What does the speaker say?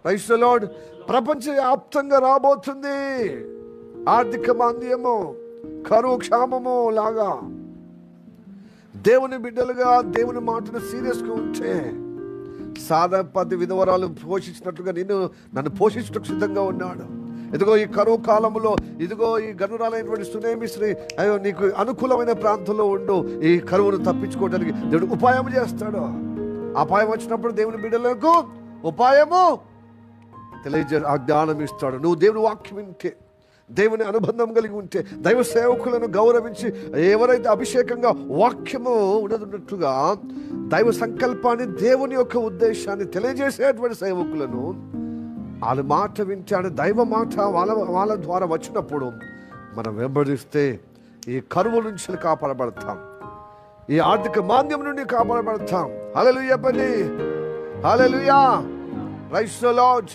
Praise the lord. ప్రపంచవ్యాప్తంగా రాబోతుంది ఆర్థిక మాంద్యము, కరువు, క్షామము లాగా. దేవుని బిడ్డలుగా దేవుని మాటను సీరియస్గా ఉంటే సాదాపతి విధవరాలు పోషించినట్లుగా నన్ను పోషించడానికి సిద్ధంగా ఉన్నాడు. ఇదిగో ఈ కరువు కాలంలో, ఇదిగో ఈ గనురాలైనటువంటి సునేమిశ్రీ, అయ్యో నీకు అనుకూలమైన ప్రాంతంలో ఉండు, ఈ కరువును తప్పించుకోవడానికి దేవుడు ఉపాయం చేస్తాడు. అపాయం వచ్చినప్పుడు దేవుని బిడ్డలకు ఉపాయము ఆ జ్ఞానం ఇస్తాడు. నువ్వు దేవుని వాక్యం వింటే, దేవుని అనుబంధం కలిగి ఉంటే, దైవ సేవకులను గౌరవించి, ఎవరైతే అభిషేకంగా వాక్యము ఉన్నట్టుగా దైవ సంకల్పాన్ని, దేవుని యొక్క ఉద్దేశాన్ని తెలియజేసేటువంటి సేవకులను వాళ్ళ మాట వింటే, దైవ మాట వాళ్ళ ద్వారా వచ్చినప్పుడు మనం వెంబడిస్తే ఈ కరువు నుంచి కాపాడబడతాం, ఈ ఆర్థిక మాంద్యం నుండి కాపాడబడతాం. Hallelujah. Hallelujah. Praise the lord.